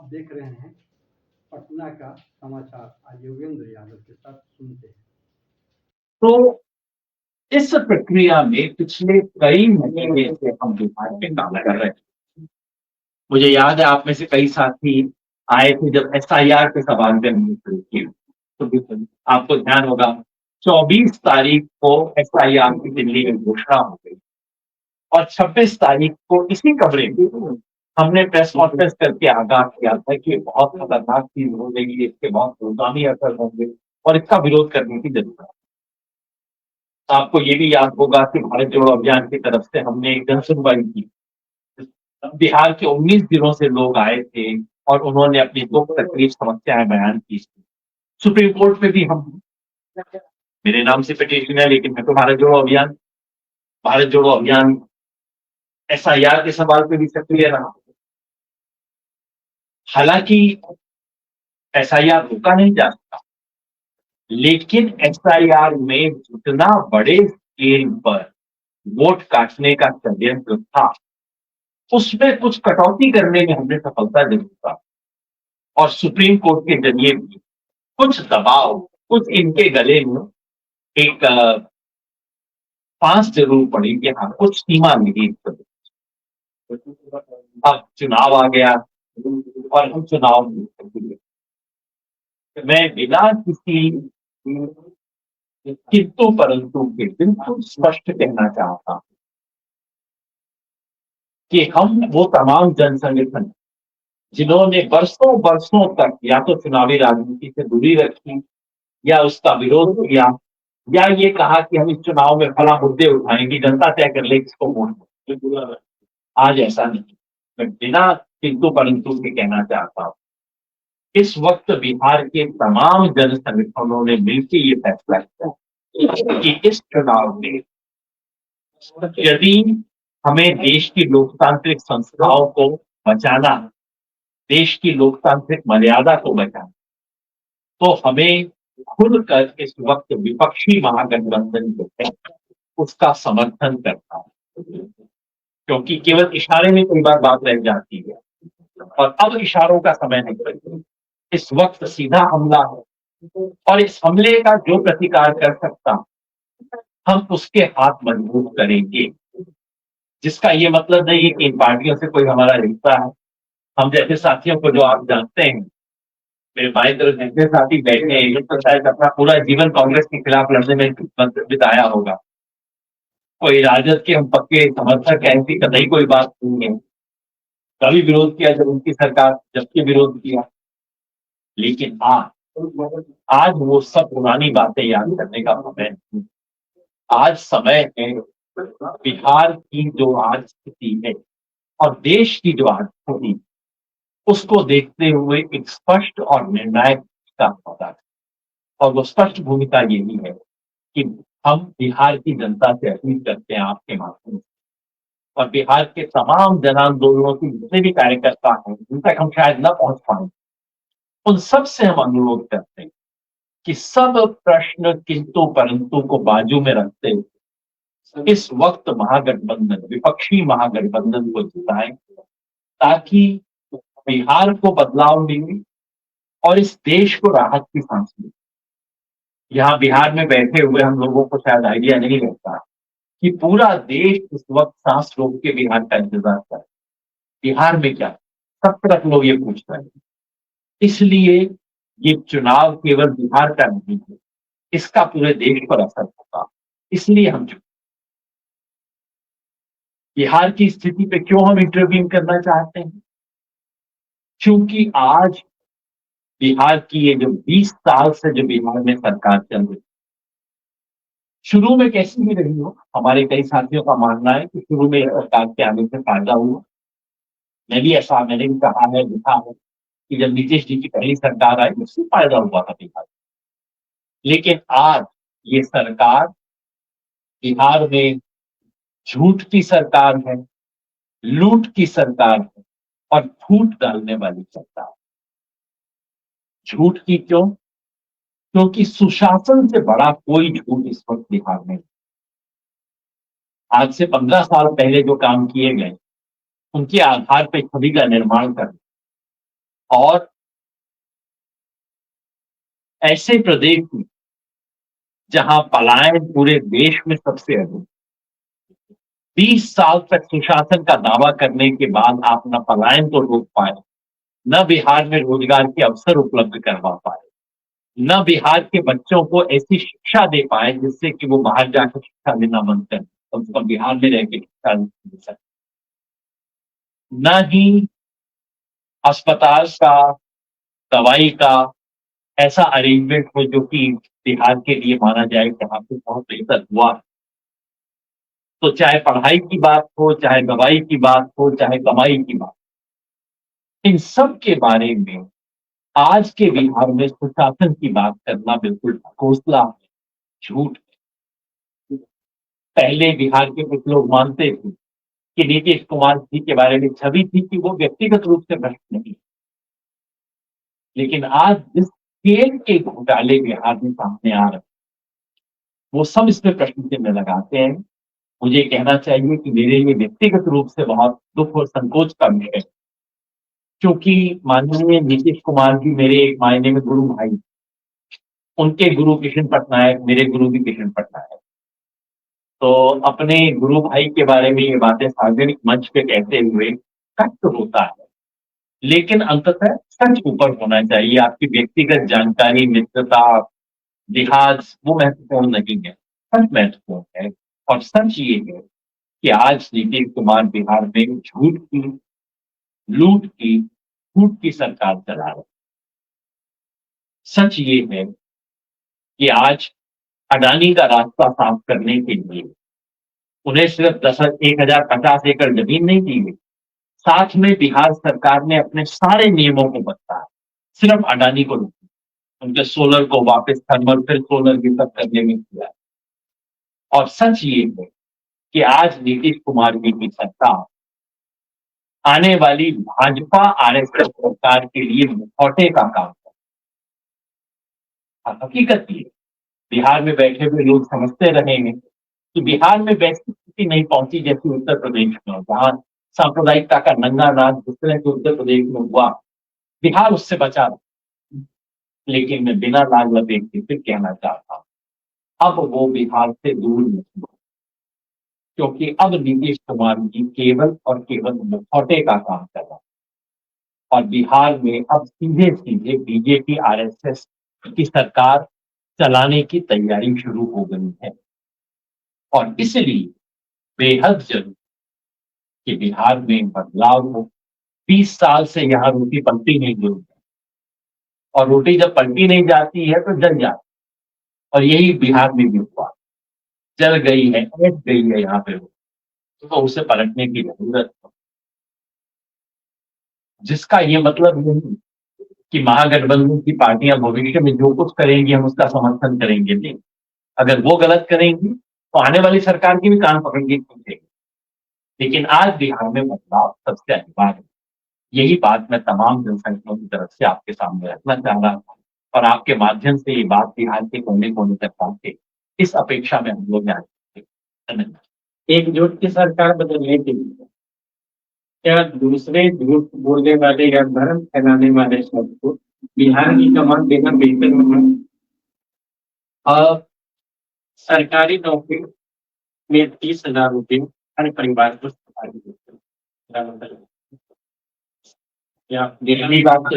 आप देख रहे हैं पटना का समाचार। आज योगेंद्र यादव के साथ सुनते हैं। तो इस प्रक्रिया में पिछले कई महीने से हम बिहार में काम कर रहे हैं। मुझे याद है आप में से कई साथी आए थे जब एसआईआर के सवाल पे हमने शुरू किए। तो आपको ध्यान होगा 24 तारीख को एसआईआर की दिल्ली में घोषणा हो गई और 26 तारीख को इसी कमरे में हमने प्रेस कॉन्फ्रेंस करके आगाह किया था कि बहुत खतरनाक चीज हो गई, इसके बहुत दूरगामी असर होंगे और इसका विरोध करने की जरूरत है। आपको ये भी याद होगा कि भारत जोड़ो अभियान की तरफ से हमने एक जन सुनवाई की। बिहार के 19 जिलों से लोग आए थे और उन्होंने अपनी दुख तकलीफ समस्याएं बयान की। सुप्रीम कोर्ट में भी हम, मेरे नाम से पिटीशन है लेकिन मैं तो भारत जोड़ो अभियान एसआईआर के सवाल पे भी सक्रिय रहा। हालांकि एसआईआर रोका नहीं जा सकता, लेकिन एसआईआर में जितना बड़े स्केल पर वोट काटने का षड्यंत्र था उसमें कुछ कटौती करने में हमने सफलता जरूर पाई और सुप्रीम कोर्ट के जरिए भी कुछ दबाव, कुछ इनके गले में एक फांस जरूर पड़ी कि हाँ कुछ सीमा नहीं। अब चुनाव आ गया और हम चुनाव में मैं बिना किसी किंतु परंतु के बिल्कुल स्पष्ट कहना चाहता हूं कि हम वो तमाम जन संगठन जिन्होंने बरसों बरसों तक या तो चुनावी राजनीति से दूरी रखी या उसका विरोध किया या ये कहा कि हम इस चुनाव में फला मुद्दे उठाएंगे, जनता तय कर ले किसको वोट। आज ऐसा नहीं। मैं बिना किंतु परंतु के कहना चाहता हूं इस वक्त बिहार के तमाम जन संगठनों ने मिलकर ये फैसला किया कि इस चुनाव में यदि हमें देश की लोकतांत्रिक संस्थाओं को बचाना, देश की लोकतांत्रिक मर्यादा को बचाना, तो हमें खुलकर इस वक्त विपक्षी महागठबंधन जो है उसका समर्थन करना है, क्योंकि केवल इशारे में कई बार बात रह जाती है और अब इशारों का समय नहीं, इस वक्त सीधा हमला है और इस हमले का जो प्रतिकार कर सकता हम उसके हाथ मजबूत करेंगे। जिसका ये मतलब नहीं है कि इन पार्टियों से कोई हमारा रिश्ता है। हम जैसे साथियों को जो आप जानते हैं, मेरे बाएं तरफ जैसे साथी बैठे हैं तो शायद अपना पूरा जीवन कांग्रेस के खिलाफ लड़ने में बिताया होगा। कोई राजद के हम पक्के समर्थक है, ऐसी कतई कोई बात नहीं है। कभी विरोध किया जब उनकी सरकार, जबकि विरोध किया, लेकिन आज वो सब पुरानी बातें याद करने का समय नहीं। आज समय है बिहार की जो आज स्थिति है और देश की जो आज स्थिति, उसको देखते हुए एक स्पष्ट और निर्णायक भूमिका होता है। और वो स्पष्ट भूमिका यही है कि हम बिहार की जनता से अपील करते हैं आपके माध्यम से और बिहार के तमाम जन आंदोलनों के जितने भी कार्यकर्ता हैं जिन तक हम शायद न पहुंच पाए, उन सब से हम अनुरोध करते हैं कि सब प्रश्न किंतु परंतु को बाजू में रखते हुए इस वक्त महागठबंधन, विपक्षी महागठबंधन को जिताएं ताकि बिहार को बदलाव मिले और इस देश को राहत की सांस मिले। यहाँ बिहार में बैठे हुए हम लोगों को शायद आइडिया नहीं रहता कि पूरा देश इस वक्त सांस रोक के बिहार का इंतजार कर, बिहार में क्या, सब तरफ लोग ये पूछ रहे हैं। इसलिए ये चुनाव केवल बिहार का नहीं है, इसका पूरे देश पर असर होगा। इसलिए हम बिहार की स्थिति पे क्यों हम इंटरव्यून करना चाहते हैं, क्योंकि आज बिहार की ये जो 20 साल से जो बिहार में सरकार चल रही, शुरू में कैसी भी रही हो, हमारे कई साथियों का मानना है कि शुरू में सरकार के आने से फायदा हुआ। मैंने भी कहा है, लिखा है कि जब नीतीश जी की पहली सरकार आई उससे फायदा हुआ था बिहार। लेकिन आज ये सरकार बिहार में झूठ की सरकार है, लूट की सरकार है और फूट डालने वाली सरकार। झूठ की क्यों? क्योंकि सुशासन से बड़ा कोई झूठ इस वक्त बिहार में। आज से 15 साल पहले जो काम किए गए उनके आधार पर छवि का निर्माण करना, और ऐसे प्रदेश में जहां पलायन पूरे देश में सबसे अधिक, 20 साल तक सुशासन का दावा करने के बाद आप न पलायन को रोक पाए, न बिहार में रोजगार के अवसर उपलब्ध करवा पाए, न बिहार के बच्चों को ऐसी शिक्षा दे पाए जिससे कि वो बाहर जाकर शिक्षा लेना बंद कर, कम से कम बिहार में रह के शिक्षा ले सके, न ही अस्पताल का, दवाई का ऐसा अरेंजमेंट हो जो कि बिहार के लिए माना जाए कि हाँ कुछ बहुत बेहतर हुआ। तो चाहे पढ़ाई की बात हो, चाहे दवाई की बात हो, चाहे कमाई की बात, इन सब के बारे में आज के बिहार में सुशासन की बात करना बिल्कुल घोषला है, झूठ है। पहले बिहार के कुछ लोग मानते थे कि नीतीश कुमार जी के बारे में छवि थी कि वो व्यक्तिगत रूप से भ्रष्ट नहीं, लेकिन आज जिस खेल के घोटाले बिहार में सामने आ रहे हैं वो सब इसमें प्रश्न चिन्ह लगाते हैं। मुझे कहना चाहिए कि मेरे लिए व्यक्तिगत रूप से बहुत दुख और संकोच का विषय है, क्योंकि माननीय नीतीश कुमार जी मेरे एक मायने में गुरु भाई, उनके गुरु किशन पटनायक, मेरे गुरु भी किशन पटनायक। तो अपने गुरु भाई के बारे में ये बातें सार्वजनिक मंच पे कहते हुए कष्ट होता है, लेकिन अंततः सच ऊपर होना चाहिए। आपकी व्यक्तिगत जानकारी, मित्रता, लिहाज वो महत्वपूर्ण नहीं है, सच महत्वपूर्ण है। और सच ये है कि आज नीतीश कुमार बिहार में झूठ की, लूट की, झूठ की सरकार चला रहे हैं। सच ये है कि आज अडानी का रास्ता साफ करने के लिए उन्हें सिर्फ 10,050 एकड़ जमीन नहीं दी गई, साथ में बिहार सरकार ने अपने सारे नियमों को बदला है, सिर्फ अडानी को नहीं, उनके सोलर को वापस थर्मल फिर सोलर की सब करने में किया। और सच ये है कि आज नीतीश कुमार जी की सरकार आने वाली भाजपा आरएसएस सरकार के लिए मुखौटे का काम कर, हकीकत ये बिहार में बैठे हुए लोग समझते रहेंगे कि बिहार में वैसी स्थिति नहीं पहुंची जैसी उत्तर प्रदेश में, जहां सांप्रदायिकता का नंगा नाच जिस तरह के उत्तर प्रदेश में हुआ, बिहार उससे बचा रहा। लेकिन मैं बिना लाग लपेट के फिर कहना चाहता हूं, अब वो बिहार से दूर नहीं, क्योंकि अब नीतीश कुमार जी केवल और केवल मुखौटे का काम कर रहा है और बिहार में अब सीधे सीधे बीजेपी आरएसएस की सरकार चलाने की तैयारी शुरू हो गई है। और इसलिए बेहद जरूरी कि बिहार में बदलाव हो। 20 साल से यहाँ रोटी पलटी नहीं गई और रोटी जब पलटी नहीं जाती है तो जल जाती, और यही बिहार में भी हुआ, जल गई है, ऐठ गई है यहाँ पे, तो उसे पलटने की जरूरत है। जिसका ये मतलब नहीं कि महागठबंधन की पार्टियां भविष्य में जो कुछ करेंगी हम उसका समर्थन करेंगे, नहीं। अगर वो गलत करेंगी तो आने वाली सरकार की भी कान पकड़ के पूछेगी, लेकिन आज बिहार में बदलाव सबसे अनिवार्य है। यही बात मैं तमाम जनसंगठनों की तरफ से आपके सामने रखना चाह रहा था और आपके माध्यम से ये बात बिहार के कोने कोने तक पहुंचे, इस अपेक्षा में हम लोग धन्यवाद। एकजुट की सरकार बदलने के लिए क्या दूसरे झूठ बोलने वाले या धर्म फैलाने वाले सबको बिहार की कमान देना बेहतर होगा? सरकारी नौकरी में 30,000 रुपये हर परिवार को सरकार देती है। क्या मतलब है? या पहली बात तो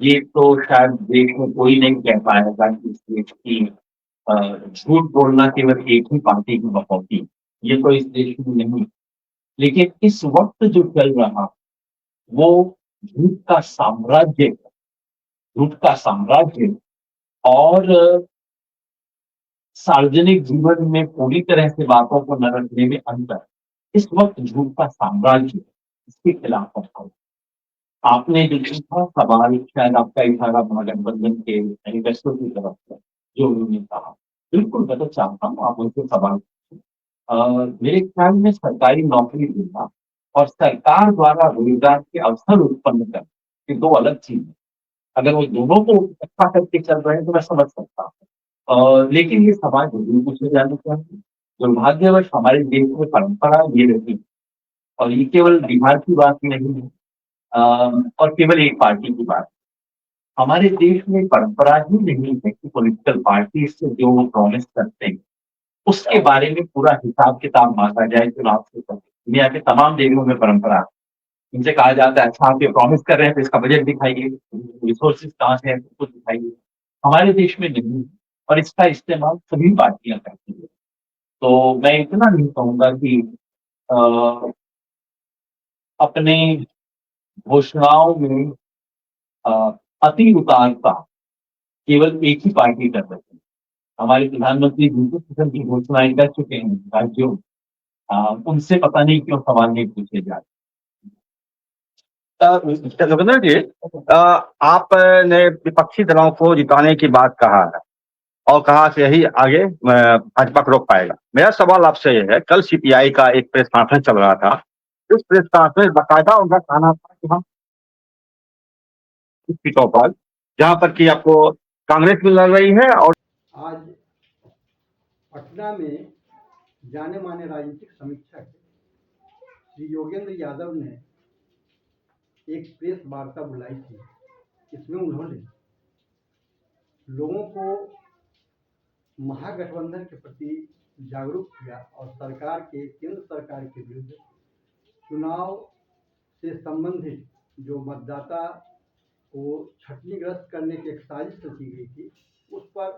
ये तो शायद देश में कोई नहीं कह पाएगा कि इस देश की झूठ बोलना केवल एक ही पार्टी की बकौती, ये तो इस देश में नहीं। लेकिन इस वक्त जो चल रहा वो झूठ का साम्राज्य है, झूठ का साम्राज्य। और सार्वजनिक जीवन में पूरी तरह से बातों को न रखने में अंतर, इस वक्त झूठ का साम्राज्य है, इसके खिलाफ हम आपने जो पूछा सवाल, शायद आपका इशारा महागठबंधन के मैनिफेस्टो की तरफ से जो उन्होंने कहा, बिल्कुल मैं तो चाहता हूँ आप उनसे सवाल मेरे ख्याल में सरकारी नौकरी देना और सरकार द्वारा रोजगार के अवसर उत्पन्न करना ये दो अलग चीज है। अगर वो दोनों को इकट्ठा करके चल रहे हैं तो मैं समझ सकता हूँ, लेकिन ये सवाल जरूर पूछे जाने चाहिए। दुर्भाग्यवश हमारे देश में परंपरा ये रही, और ये केवल बिहार की बात नहीं है, और केवल एक पार्टी की बात। हमारे देश में परंपरा ही नहीं है कि पॉलिटिकल पार्टी से जो वो प्रॉमिस करते हैं उसके बारे में पूरा हिसाब किताब मांगा जाए चुनाव से पहले। दुनिया के तमाम देशों में परंपरा है। इनसे कहा जाता है अच्छा आप ये प्रॉमिस कर रहे हैं तो इसका बजट दिखाइए, रिसोर्सेज कहाँ से हैं सब कुछ दिखाइए। हमारे देश में नहीं है और इसका इस्तेमाल सभी पार्टियां करती है। तो मैं इतना नहीं कहूंगा कि अ, अपने घोषणाओं में अ, अति उदारता केवल एक ही पार्टी कर सकती है। हमारे प्रधानमंत्री दूसरे किस्म की घोषणाएं कर चुके हैं राज्यों में। उनसे पता नहीं क्यों सवाल नहीं पूछे जा रहे। जोगिंदर जी, आपने विपक्षी दलों को जिताने की बात कहा है और कहा कि यही आगे भाजपा को रोक पाएगा। मेरा सवाल आपसे ये है, कल सीपीआई का एक प्रेस कॉन्फ्रेंस चल रहा था। इस प्रेस कॉन्फ्रेंस बाकायदा उनका कहना था कि हम इस सीटों पर जहां पर कि आपको कांग्रेस भी लड़ रही है और आज पटना में जाने माने राजनीतिक समीक्षक श्री योगेंद्र यादव ने एक प्रेस वार्ता बुलाई थी। इसमें उन्होंने लोगों को महागठबंधन के प्रति जागरूक किया और केंद्र सरकार के विरुद्ध चुनाव से संबंधित जो मतदाता को छटनीग्रस्त करने की एक साजिश रची गई थी उस पर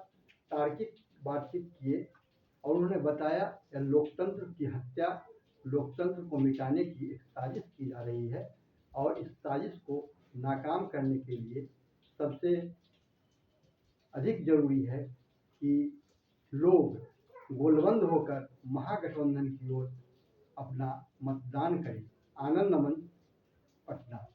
तार्किक बातचीत किए और उन्होंने बताया कि लोकतंत्र की हत्या, लोकतंत्र को मिटाने की एक साजिश की जा रही है और इस साजिश को नाकाम करने के लिए सबसे अधिक जरूरी है कि लोग गोलबंद होकर महागठबंधन की ओर अपना मतदान करें। आनंद अमन, पटना।